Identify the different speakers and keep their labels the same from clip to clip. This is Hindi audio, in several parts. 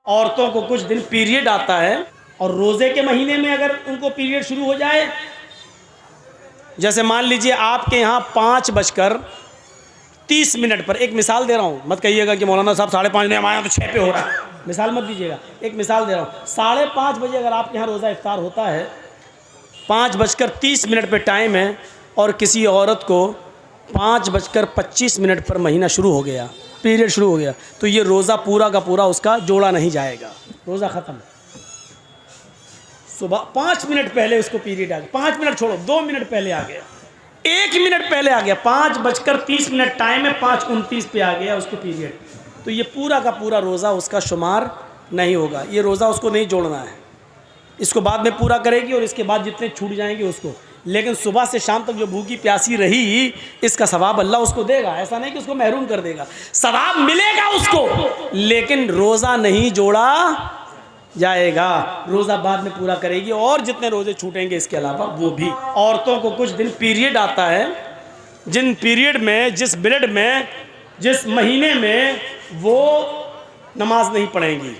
Speaker 1: औरतों को कुछ दिन पीरियड आता है और रोज़े के महीने में अगर उनको पीरियड शुरू हो जाए, जैसे मान लीजिए आपके यहाँ 5:30 पर, एक मिसाल दे रहा हूँ, मत कहिएगा कि मौलाना साहब 5:30 नहीं, हमारे यहाँ तो 6 पे हो रहा है, मिसाल मत दीजिएगा, एक मिसाल दे रहा हूँ। 5:30 बजे अगर आपके यहाँ रोज़ा इफ्तार होता है, 5:30 पे टाइम है और किसी औरत को 5:25 पर महीना शुरू हो गया, पीरियड शुरू हो गया, तो ये रोज़ा पूरा का पूरा उसका जोड़ा नहीं जाएगा, रोज़ा ख़त्म। सुबह 5 मिनट पहले उसको पीरियड आ गया, 5 मिनट छोड़ो, 2 मिनट पहले आ गया, 1 मिनट पहले आ गया, 5:30 टाइम है, 5:29 पे आ गया उसको पीरियड, तो ये पूरा का पूरा रोज़ा उसका शुमार नहीं होगा, ये रोज़ा उसको नहीं जोड़ना है, इसको बाद में पूरा करेगी और इसके बाद जितने छूट जाएंगे उसको। लेकिन सुबह से शाम तक जो भूखी प्यासी रही, इसका सवाब अल्लाह उसको देगा, ऐसा नहीं कि उसको महरूम कर देगा, सवाब मिलेगा उसको, लेकिन रोज़ा नहीं जोड़ा जाएगा, रोज़ा बाद में पूरा करेगी और जितने रोज़े छूटेंगे इसके अलावा वो भी। औरतों को कुछ दिन पीरियड आता है, जिन पीरियड में, जिस पीरियड में, जिस महीने में वो नमाज नहीं पढ़ेंगी।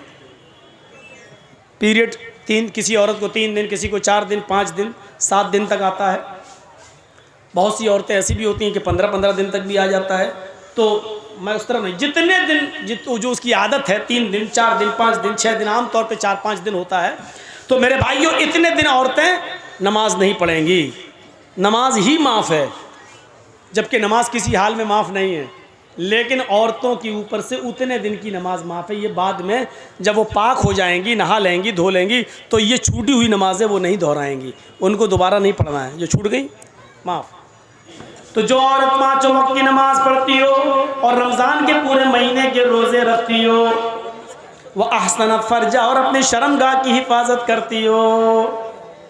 Speaker 1: पीरियड किसी औरत को 3 दिन, किसी को 4 दिन, 5 दिन, 7 दिन तक आता है। बहुत सी औरतें ऐसी भी होती हैं कि 15-15 दिन तक भी आ जाता है। तो मैं उस तरह नहीं, जितने दिन जो उसकी आदत है, 3 दिन, 4 दिन, 5 दिन, 6 दिन, आमतौर पे 4-5 दिन होता है। तो मेरे भाइयों, इतने दिन औरतें नमाज नहीं पढ़ेंगी, नमाज ही माफ़ है, जबकि नमाज किसी हाल में माफ़ नहीं है, लेकिन औरतों के ऊपर से उतने दिन की नमाज माफ़ है। ये बाद में जब वो पाक हो जाएंगी, नहा लेंगी, धो लेंगी, तो ये छूटी हुई नमाज़ें वो नहीं दोहराएंगी, उनको दोबारा नहीं पढ़ना है, जो छूट गई माफ़। तो जो औरत 5 वक्त की नमाज पढ़ती हो और रमज़ान के पूरे महीने के रोज़े रखती हो, वह अहसनत फर्जा, और अपनी शर्मगाह की हिफाजत करती हो।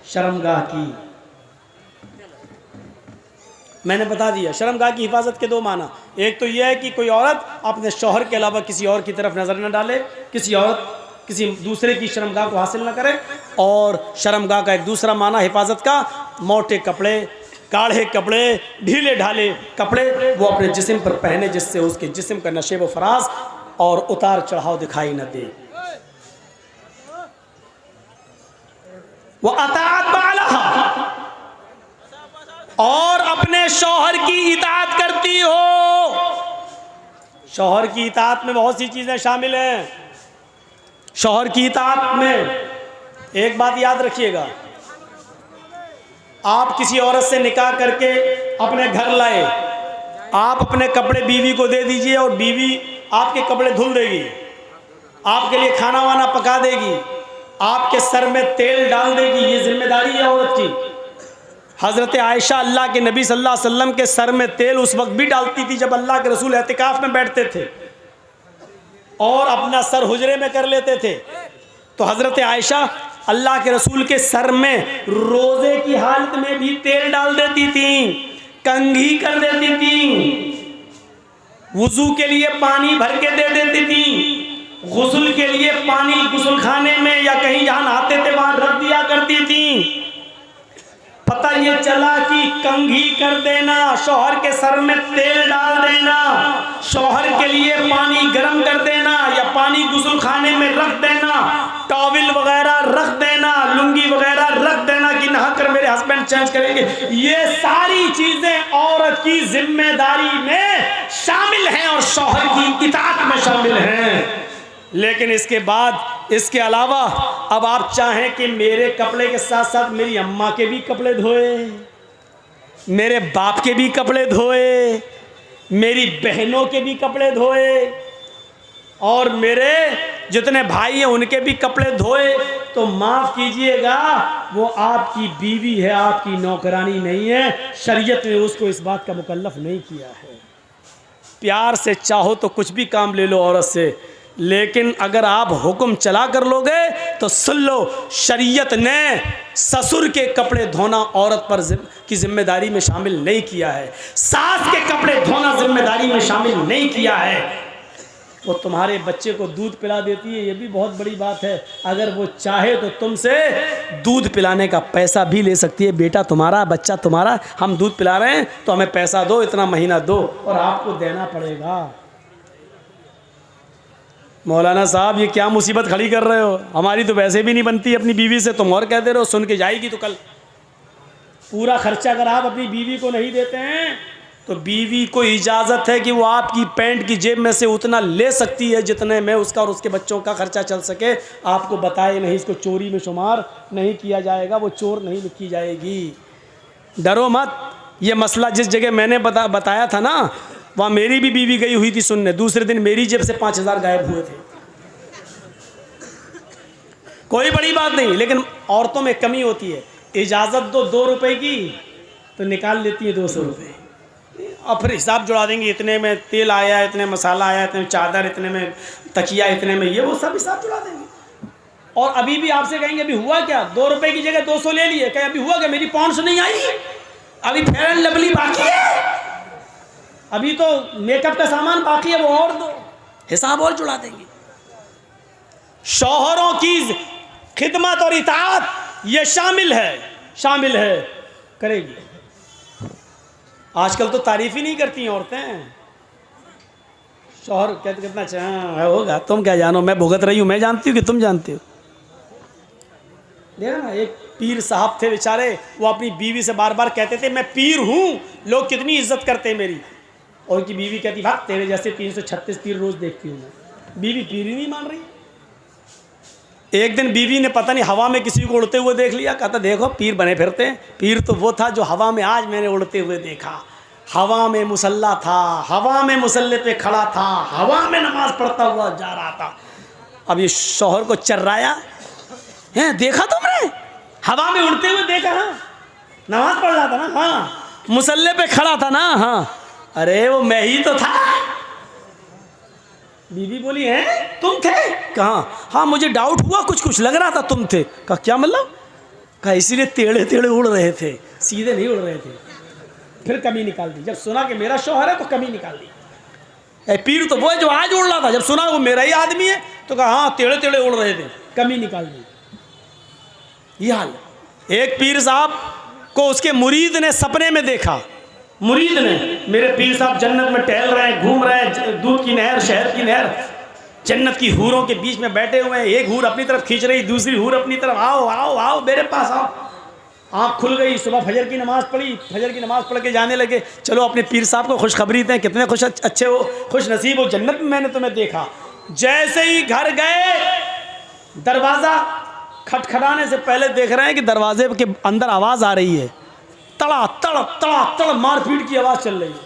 Speaker 1: शर्मगाह की मैंने बता दिया, शर्मगाह की हिफाजत के 2 माना। एक तो यह है कि कोई औरत अपने शौहर के अलावा किसी और की तरफ नज़र न डाले, किसी दूसरे की शर्मगाह को हासिल न करे। और शर्मगाह का एक दूसरा माना हिफाजत का, मोटे कपड़े, गाढ़े कपड़े, ढीले ढाले कपड़े वो अपने जिस्म पर पहने, जिससे उसके जिस्म का नशेब व फराज और उतार चढ़ाव दिखाई न दे। वो अताअत बालहा, और अपने शौहर की इताअत करती हो। शौहर की इताअत में बहुत सी चीज़ें शामिल हैं। शौहर की इताअत में एक बात याद रखिएगा, आप किसी औरत से निकाह करके अपने घर लाए, आप अपने कपड़े बीवी को दे दीजिए और बीवी आपके कपड़े धुल देगी, आपके लिए खाना वाना पका देगी, आपके सर में तेल डाल देगी, ये जिम्मेदारी है औरत की। हज़रत आयशा अल्लाह के नबी सल्लल्लाहु अलैहि वसल्लम के सर में तेल उस वक्त भी डालती थी जब अल्लाह के रसूल एतिकाफ में बैठते थे और अपना सर हुजरे में कर लेते थे। तो हज़रत आयशा अल्लाह के रसूल के सर में रोज़े की हालत में भी तेल डाल देती थी, कंघी कर देती थी, वुज़ू के लिए पानी भर के दे देती थी, गुस्ल के लिए पानी गुस्ल खाने में या कहीं जहाँ नहाते थे वहाँ रख दिया करती थी। पता ये चला कि कंघी कर देना, शौहर के सर में तेल डाल देना, शौहर के लिए पानी गर्म कर देना या पानी गुस्ल खाने में रख देना, टॉवल वगैरह रख देना, लुंगी वगैरह रख देना कि नहाकर मेरे हस्बैंड चेंज करेंगे, ये सारी चीजें औरत की जिम्मेदारी में शामिल हैं और शौहर की इताअत में शामिल हैं। लेकिन इसके बाद, इसके अलावा अब आप चाहें कि मेरे कपड़े के साथ साथ मेरी अम्मा के भी कपड़े धोए, मेरे बाप के भी कपड़े धोए, मेरी बहनों के भी कपड़े धोए और मेरे जितने भाई हैं उनके भी कपड़े धोए, तो माफ़ कीजिएगा, वो आपकी बीवी है, आपकी नौकरानी नहीं है। शरीयत ने उसको इस बात का मुकल्लफ नहीं किया है। प्यार से चाहो तो कुछ भी काम ले लो औरत से, लेकिन अगर आप हुक्म चला कर लोगे तो सुन लो, शरीयत ने ससुर के कपड़े धोना औरत पर की जिम्मेदारी में शामिल नहीं किया है, सास के कपड़े धोना जिम्मेदारी में शामिल नहीं किया है। वो तुम्हारे बच्चे को दूध पिला देती है, ये भी बहुत बड़ी बात है। अगर वो चाहे तो तुमसे दूध पिलाने का पैसा भी ले सकती है, बेटा तुम्हारा, बच्चा तुम्हारा, हम दूध पिला रहे हैं तो हमें पैसा दो, इतना महीना दो, और आपको देना पड़ेगा। मौलाना साहब ये क्या मुसीबत खड़ी कर रहे हो, हमारी तो वैसे भी नहीं बनती अपनी बीवी से, तुम और कहते रहो सुन के जाएगी तो कल। पूरा खर्चा अगर आप अपनी बीवी को नहीं देते हैं तो बीवी को इजाज़त है कि वो आपकी पैंट की जेब में से उतना ले सकती है जितने में उसका और उसके बच्चों का खर्चा चल सके। आपको बताए नहीं, इसको चोरी में शुमार नहीं किया जाएगा, वो चोर नहीं लिखी जाएगी। डरो मत। ये मसला जिस जगह मैंने बताया था ना, वहाँ मेरी भी बीवी गई हुई थी सुनने, दूसरे दिन मेरी जेब से 5,000 गायब हुए थे। कोई बड़ी बात नहीं, लेकिन औरतों में कमी होती है। इजाज़त दो 2 रुपए की तो निकाल लेती है 200 रुपये, और फिर हिसाब जुड़ा देंगे, इतने में तेल आया, इतने मसाला आया, इतने में चादर, इतने में तकिया, इतने में ये वो सब हिसाब जुड़ा देंगे। और अभी भी आपसे कहेंगे अभी हुआ क्या, 2 रुपए की जगह 200 ले लिए, कहे अभी हुआ क्या, मेरी पाउंड से नहीं आई, अभी फेयर एंड लवली बाकी है, अभी तो मेकअप का सामान बाकी है, वो और दो, हिसाब और जुड़ा देंगे। शौहरों की खिदमत और इताअत ये शामिल है करेगी। आजकल तो तारीफ ही नहीं करती हैं औरतें। शौहर कहते कितना अच्छा होगा, तुम क्या जानो, मैं भुगत रही हूँ, मैं जानती हूँ कि तुम जानती हो। देखा ना, एक पीर साहब थे बेचारे, वो अपनी बीवी से बार बार कहते थे मैं पीर हूँ, लोग कितनी इज्जत करते हैं मेरी। और उनकी बीवी कहती भाग, तेरे जैसे 336 पीर रोज़ देखती हूँ मैं। बीवी पीर ही नहीं मान रही। एक दिन बीवी ने पता नहीं हवा में किसी को उड़ते हुए देख लिया, कहता देखो पीर बने फिरते हैं। पीर तो वो था जो हवा में आज मैंने उड़ते हुए देखा। हवा में मुसल्ला था, हवा में मुसल्ले पे खड़ा था, हवा में नमाज पढ़ता हुआ जा रहा था। अब ये शौहर को चर्राया है, देखा तुमने, हवा में उड़ते हुए देखा, हाँ नमाज पढ़ रहा था ना, हाँ मुसल्ले पे खड़ा था ना, हाँ अरे वो मैं ही तो था। बीवी बोली है तुम थे, कहाँ, हाँ मुझे डाउट हुआ, कुछ लग रहा था तुम थे। कहा क्या मतलब, कहा इसीलिए टेढ़े टेढ़े उड़ रहे थे, सीधे नहीं उड़ रहे थे। फिर कमी निकाल दी, जब सुना कि मेरा शौहर है तो कमी निकाल दी। पीर तो वो है जो आज उड़ रहा था, जब सुना वो मेरा ही आदमी है तो कहा हाँ टेढ़े टेढ़े उड़ रहे थे, कमी निकाल दी। ये हाल। एक पीर साहब को उसके मुरीद ने सपने में देखा। मुरीद ने, मेरे पीर साहब जन्नत में टहल रहे हैं, घूम रहे हैं, दूध की नहर, शहद की नहर, जन्नत की हूरों के बीच में बैठे हुए हैं। एक हूर अपनी तरफ खींच रही, दूसरी हूर अपनी तरफ, आओ आओ आओ मेरे पास आओ। आँख खुल गई, सुबह फजर की नमाज़ पढ़ी, फजर की नमाज़ पढ़ के जाने लगे, चलो अपने पीर साहब को खुशखबरी दें, कितने अच्छे हो, खुश नसीब हो, जन्नत में मैंने तुम्हें देखा। जैसे ही घर गए, दरवाज़ा खटखटाने से पहले देख रहे हैं कि दरवाजे के अंदर आवाज़ आ रही है, तड़ा तड़ तड़ा तड़ मारपीट की आवाज़ चल रही है।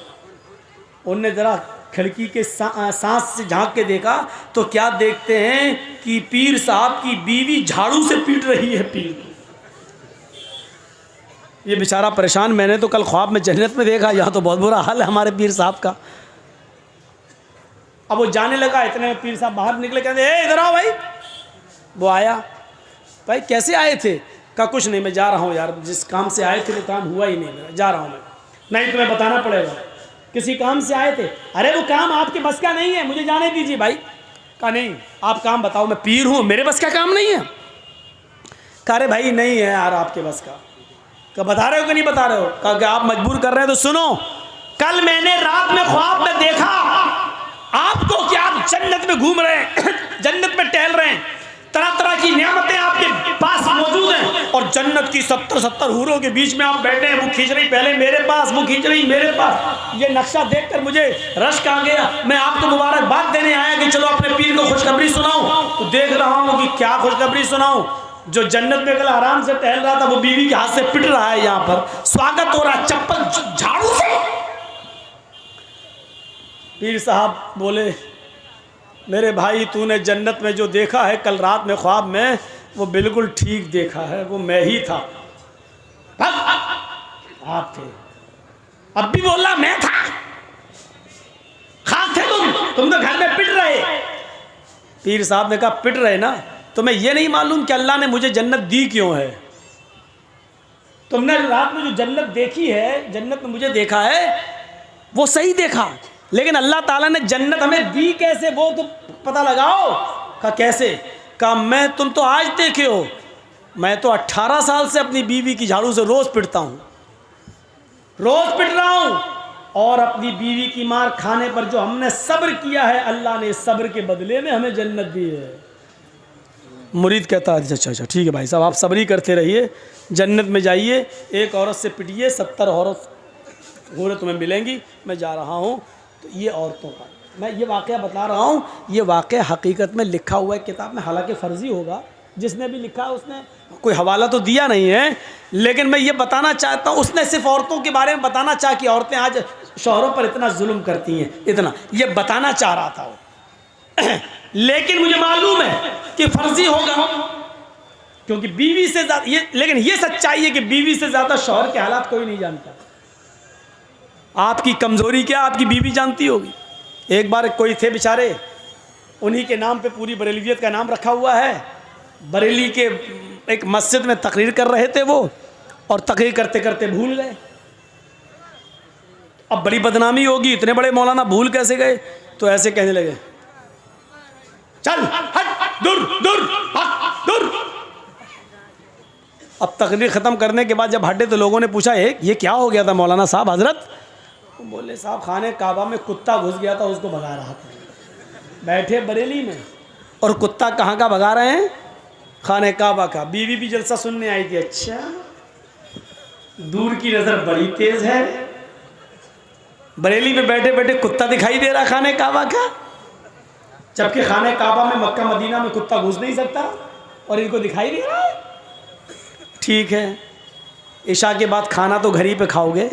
Speaker 1: उनने ज़रा खिड़की के सांस से झांक के देखा तो क्या देखते हैं कि पीर साहब की बीवी झाड़ू से पीट रही है पीर को। ये बेचारा परेशान, मैंने तो कल ख्वाब में जन्नत में देखा, यहाँ तो बहुत बुरा हाल है हमारे पीर साहब का। अब वो जाने लगा, इतने में पीर साहब बाहर निकले, कहते ए इधर आओ भाई। वो आया, भाई कैसे आए थे, कहा कुछ नहीं मैं जा रहा हूँ यार, जिस काम से आए थे वो काम हुआ ही नहीं, मेरा जा रहा हूँ मैं। नहीं तुम्हें बताना पड़ेगा, किसी काम से आए थे। अरे वो काम आपके बस का नहीं है, मुझे जाने दीजिए भाई। कहा नहीं आप काम बताओ, मैं पीर हूँ, मेरे बस का काम नहीं है। कहा अरे भाई नहीं है यार आपके बस का। कहा बता रहे हो कि नहीं बता रहे हो। कहा कि आप मजबूर कर रहे हैं तो सुनो, कल मैंने रात में ख्वाब में देखा आपको कि आप जन्नत में घूम रहे हैं, जन्नत में टहल रहे हैं, तरह तरह की नियामतें आपके पास मौजूद हैं, और जन्नत की 70 हूरों के बीच में आप बैठे हैं, वो खींच रही पहले मेरे पास, वो खींच रही मेरे पास। ये नक्शा देखकर मुझे रश्क आ गया, मैं आपको मुबारकबाद देने आया कि चलो अपने पीर को खुशखबरी सुनाऊं। तो देख रहा हूँ कि क्या खुशखबरी सुनाऊं, जो जन्नत में कल आराम से टहल रहा था वो बीवी के हाथ से पिट रहा है, यहाँ पर स्वागत हो रहा है चप्पल झाड़ू से। पीर साहब बोले मेरे भाई तूने जन्नत में जो देखा है कल रात में ख्वाब में, वो बिल्कुल ठीक देखा है, वो मैं ही था। आप थे, अब भी बोल रहा मैं था, खास थे तुम तो घर में पिट रहे। पीर साहब ने कहा पिट रहे ना, तुम्हें यह नहीं मालूम कि अल्लाह ने मुझे जन्नत दी क्यों है। तुमने रात में जो जन्नत देखी है, जन्नत में मुझे देखा है, वो सही देखा, लेकिन अल्लाह ताला ने जन्नत हमें दी कैसे वो तो पता लगाओ। कहा कैसे। कहा तुम तो आज देखे हो, मैं तो 18 साल से अपनी बीवी की झाड़ू से रोज़ पिटता हूँ, रोज़ पिट रहा हूँ। और अपनी बीवी की मार खाने पर जो हमने सब्र किया है, अल्लाह ने सब्र के बदले में हमें जन्नत दी है। मुरीद कहता है अच्छा अच्छा ठीक है भाई साहब, आप सब्र ही करते रहिए, जन्नत में जाइए, एक औरत से पिटिए, 70 औरत तुम्हें मिलेंगी, मैं जा रहा हूँ। तो ये औरतों का मैं ये वाक़या बता रहा हूँ, ये वाक़या हकीकत में लिखा हुआ है किताब में, हालांकि फ़र्ज़ी होगा, जिसने भी लिखा उसने कोई हवाला तो दिया नहीं है, लेकिन मैं ये बताना चाहता हूँ, उसने सिर्फ औरतों के बारे में बताना चाहा कि औरतें आज शौहरों पर इतना जुल्म करती हैं, इतना ये बताना चाह रहा था वो। लेकिन मुझे मालूम है कि फ़र्ज़ी होगा, क्योंकि बीवी से ज़्यादा ये, लेकिन ये सच्चाई है कि बीवी से ज़्यादा शौहर के हालात कोई नहीं जानता। आपकी कमज़ोरी क्या आपकी बीवी जानती होगी। एक बार कोई थे बेचारे, उन्हीं के नाम पे पूरी बरेलवियत का नाम रखा हुआ है, बरेली के एक मस्जिद में तकरीर कर रहे थे वो, और तकरीर करते करते भूल गए। अब बड़ी बदनामी होगी, इतने बड़े मौलाना भूल कैसे गए। तो ऐसे कहने लगे, चल हट, दूर दूर दूर। अब तकरीर ख़त्म करने के बाद जब हटे तो लोगों ने पूछा, ये क्या हो गया था मौलाना साहब हजरत। बोले साहब खाने काबा में कुत्ता घुस गया था, उसको भगा रहा था। बैठे बरेली में, और कुत्ता कहाँ का भगा रहे हैं, खाने काबा का। बीवी भी जलसा सुनने आई थी। अच्छा, दूर की नज़र बड़ी तेज है, बरेली में बैठे बैठे कुत्ता दिखाई दे रहा खाने काबा का, जबकि खाने काबा में मक्का मदीना में कुत्ता घुस नहीं सकता और इनको दिखाई दे रहा है। ठीक है, इशा के बाद खाना तो घर ही पे खाओगे,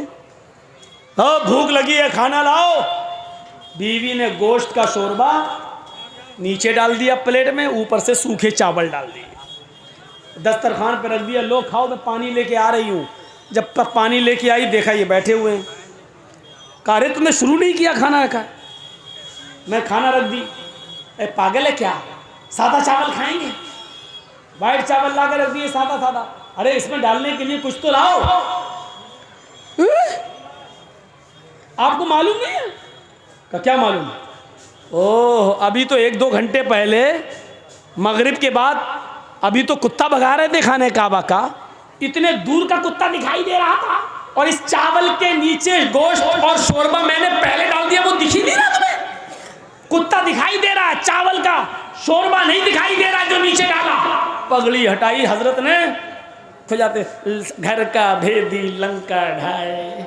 Speaker 1: भूख लगी है खाना लाओ। बीवी ने गोश्त का शोरबा नीचे डाल दिया प्लेट में, ऊपर से सूखे चावल डाल दिए, दस्तरखान पर रख दिया, लो खाओ, मैं पानी लेके आ रही हूँ। जब तक पानी लेके आई देखा ये बैठे हुए हैं। कहा रे तुमने शुरू नहीं किया खाना रखा, मैं खाना रख दी। ए पागल है क्या, सादा चावल खाएंगे, वाइट चावल ला कर रख दिए सादा सादा। अरे इसमें डालने के लिए कुछ तो लाओ। आपको मालूम नहीं है? क्या मालूम? ओह, अभी तो 1-2 घंटे पहले मगरिब के बाद अभी तो कुत्ता भगा रहे थे खाने काबा का, इतने दूर का कुत्ता दिखाई दे रहा था, और इस चावल के नीचे गोश्त और शोरबा मैंने पहले डाल दिया, वो दिख ही नहीं रहा तुम्हें? कुत्ता दिखाई दे रहा है, चावल का शोरबा नहीं दिखाई दे रहा जो नीचे डाला। पगड़ी हटाई हजरत ने, खुजाते घर का भेदी लंका ढाए।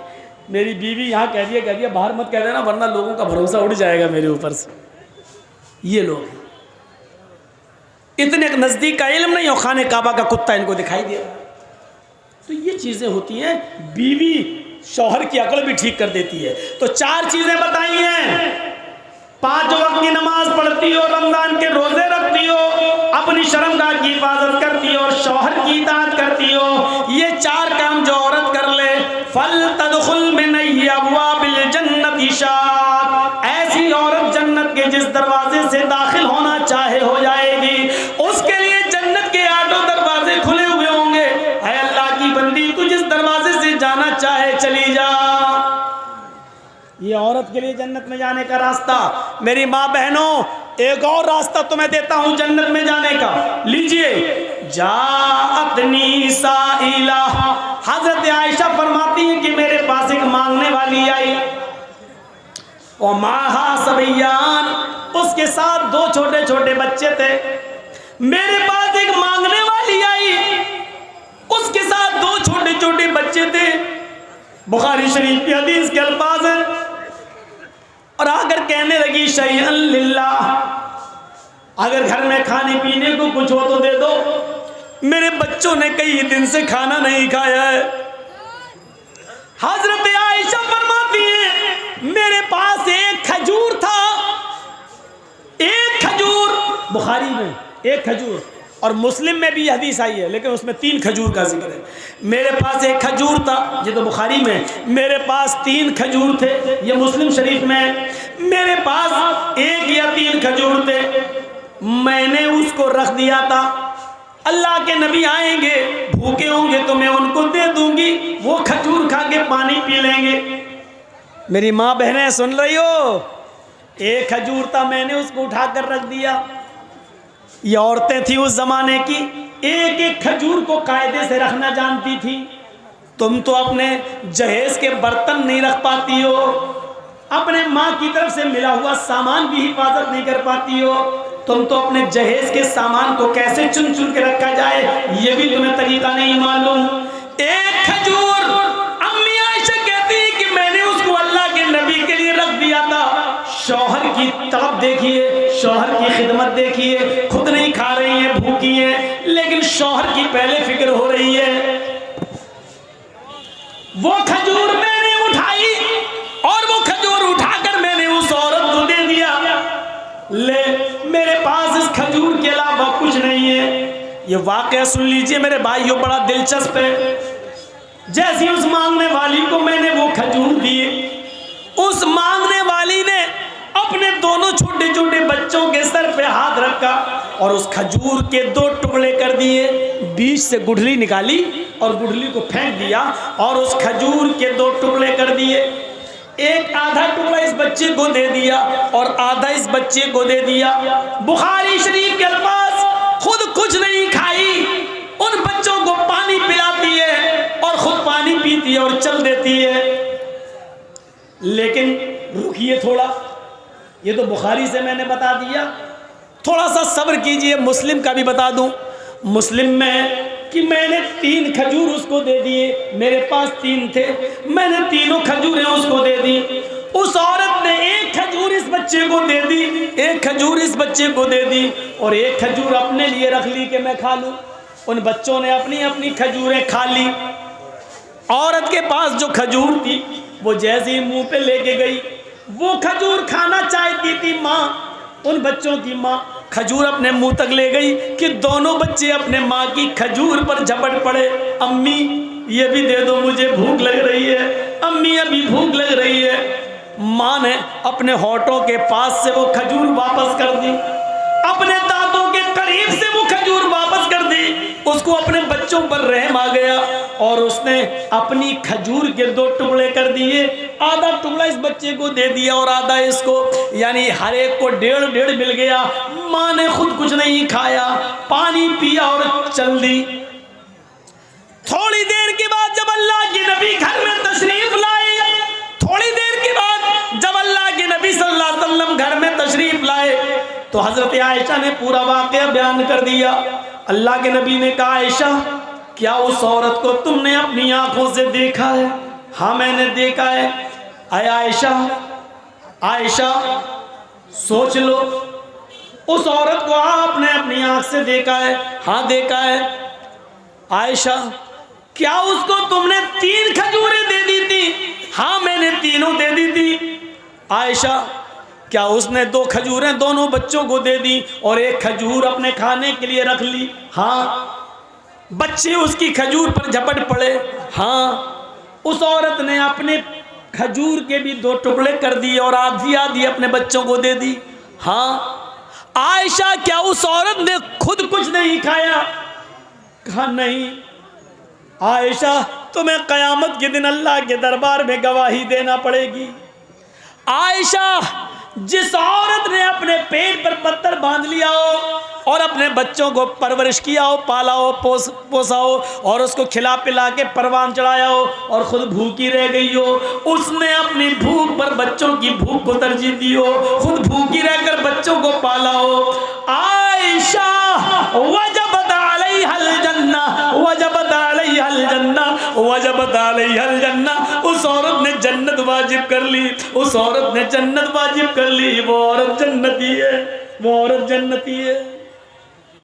Speaker 1: मेरी बीवी यहाँ कह दिया बाहर मत कह देना, वरना लोगों का भरोसा उड़ जाएगा मेरे ऊपर से। ये लोग इतने नज़दीक का इल्म नहीं हो, खाने काबा का कुत्ता इनको दिखाई दे रहा। तो ये चीज़ें होती हैं, बीवी शौहर की अकल भी ठीक कर देती है। तो 4 चीज़ें बताई हैं, 5 वक्त की नमाज पढ़ती हो, रमज़ान के रोज़े रखती हो, अपनी शर्मगाह की हिफाजत करती हो, और शौहर की इताअत करती हो। ये 4 काम जो औरत कर ले, फल तदखुल मिन अब्वाबिल जन्नति शात, ऐसी औरत जन्नत के जिस दरवाजे से दाखिल होना चाहे हो जाएगी। उसके लिए जन्नत के 8 दरवाजे खुले हुए होंगे। ऐ अल्लाह की बंदी, तू जिस दरवाजे से जाना चाहे चली जा। ये औरत के लिए जन्नत में जाने का रास्ता। मेरी माँ बहनों, एक और रास्ता तुम्हें देता हूँ जन्नत में जाने का, लीजिए। जाअतनी साइला, हजरत आयशा फरमाती हैं कि मेरे पास एक मांगने वाली आई, और माहा सबैयान, उसके साथ 2 छोटे छोटे बच्चे थे। मेरे पास एक मांगने वाली आई, उसके साथ 2 छोटे छोटे बच्चे थे। बुखारी शरीफ की हदीस के अल्फाज हैं, और आकर कहने लगी शैअन लिल्लाह, अगर घर में खाने पीने को कुछ हो तो दे दो, मेरे बच्चों ने कई दिन से खाना नहीं खाया है। हजरत आयशा फरमाती है मेरे पास एक खजूर था, एक खजूर, बुखारी में एक खजूर, और मुस्लिम में भी हदीस आई है लेकिन उसमें 3 खजूर का जिक्र है। मेरे पास एक खजूर था, ये तो बुखारी में, मेरे पास 3 खजूर थे, ये मुस्लिम शरीफ में, मेरे पास 1 या 3 खजूर थे, मैंने उसको रख दिया था। अल्लाह के नबी आएंगे, भूखे होंगे तो मैं उनको दे दूंगी, वो खजूर खा के पानी पी लेंगे। मेरी माँ बहनें सुन रही हो, 1 खजूर था, मैंने उसको उठा कर रख दिया। ये औरतें थी उस जमाने की, एक एक खजूर को कायदे से रखना जानती थी। तुम तो अपने जहेज के बर्तन नहीं रख पाती हो, अपने माँ की तरफ से मिला हुआ सामान भी हिफाजत नहीं कर पाती हो, तुम तो अपने जहेज के सामान को कैसे चुन चुन के रखा जाए ये भी तुम्हें तरीका नहीं मालूम। एक खजूर, अम्मी आयशा कहती है कि मैंने उसको अल्लाह के नबी के लिए रख दिया था। शौहर की तड़प देखिए, शौहर की खिदमत देखिए, खुद नहीं खा रही है, भूखी है, लेकिन शौहर की पहले फिक्र हो रही है। वो खजूर मैंने उठाई और वो खजूर उठाकर मैंने उस औरत को दे दिया। ले, मेरे पास इस खजूर के अलावा कुछ नहीं है। ये वाकया सुन लीजिए मेरे भाइयों, बड़ा दिलचस्प है। जैसी उस मांगने वाली को मैंने वो खजूर दिए, उस मांगने वाली ने अपने दोनों छोटे छोटे बच्चों के सर पे हाथ रखा और उस खजूर के 2 टुकड़े कर दिए, बीच से गुठली निकाली और गुठली को फेंक दिया और उस खजूर के 2 टुकड़े कर दिए। एक आधा टुकड़ा इस बच्चे को दे दिया और आधा इस बच्चे को दे दिया। बुखारी शरीफ के अल्फाज, खुद कुछ नहीं खाई, उन बच्चों को पानी पिलाती है और खुद पानी पीती है और चल देती है। लेकिन रुकिए थोड़ा, ये तो बुखारी से मैंने बता दिया, थोड़ा सा सब्र कीजिए, मुस्लिम का भी बता दूं। मुस्लिम में कि मैंने 3 खजूर उसको दे दिए, मेरे पास 3 थे, मैंने तीनों खजूरें उसको दे दी। उस औरत ने 1 खजूर इस बच्चे को दे दी, 1 खजूर इस बच्चे को दे दी और 1 खजूर अपने लिए रख ली कि मैं खा लूं। उन बच्चों ने अपनी अपनी खजूरें खा ली। औरत के पास जो खजूर थी वो जैसे ही मुंह पे लेके गई, वो खजूर खाना चाहती थी माँ, उन बच्चों की माँ खजूर अपने मुंह तक ले गई कि दोनों बच्चे अपने माँ की खजूर पर झपट पड़े। अम्मी ये भी दे दो, मुझे भूख लग रही है, अम्मी अभी भूख लग रही है। माँ ने अपने होठों के पास से वो खजूर वापस कर दी, अपने दांतों के करीब से वो खजूर वापस कर दी। उसको अपने बच्चों पर रहम आ गया और उसने अपनी खजूर के 2 टुकड़े कर दिए, आधा टुकड़ा इस बच्चे को दे दिया और आधा इसको, यानी हर एक को 1.5 मिल गया। माँ ने खुद कुछ नहीं खाया, पानी पिया और चल दी। थोड़ी देर के बाद जब अल्लाह के नबी घर में तशरीफ लाए, थोड़ी देर के बाद जब अल्लाह के नबी सल्लल्लाहु अलैहि वसल्लम घर में तशरीफ लाए तो हजरत आयशा ने पूरा वाकया बयान कर दिया। अल्लाह के नबी ने कहा, आयशा क्या उस औरत को तुमने अपनी आंखों से देखा है? हाँ मैंने देखा है। अय आयशा, आयशा सोच लो, उस औरत को आपने अपनी आंख से देखा है? हाँ देखा है। आयशा क्या उसको तुमने 3 खजूरें दे दी थी? हाँ मैंने तीनों दे दी थी। आयशा क्या उसने 2 खजूरें दोनों बच्चों को दे दी और 1 खजूर अपने खाने के लिए रख ली? हाँ। बच्चे उसकी खजूर पर झपट पड़े? हाँ। उस औरत ने अपने खजूर के भी 2 टुकड़े कर दिए और आधी आधी अपने बच्चों को दे दी? हाँ। आयशा क्या उस औरत ने खुद कुछ नहीं खाया? कहा नहीं। आयशा तुम्हें कयामत के दिन अल्लाह के दरबार में गवाही देना पड़ेगी। आयशा जिस औरत ने अपने पेट पर पत्थर बांध लिया हो और अपने बच्चों को परवरिश किया हो, पाला हो, पोसा हो और उसको खिला पिला के परवान चढ़ाया हो और खुद भूखी रह गई हो, उसने अपनी भूख पर बच्चों की भूख को तरजीह दी हो, खुद भूखी रहकर बच्चों को पाला हो। आयशा वजबत अलैहल जन्ना, वजबत अलैहल जन्ना, वजबत अलैहल जन्ना। उस औरत ने जन्नत वाजिब कर ली, उस औरत ने जन्नत वाजिब कर ली। वो औरत जन्नती है, वो औरत जन्नती है।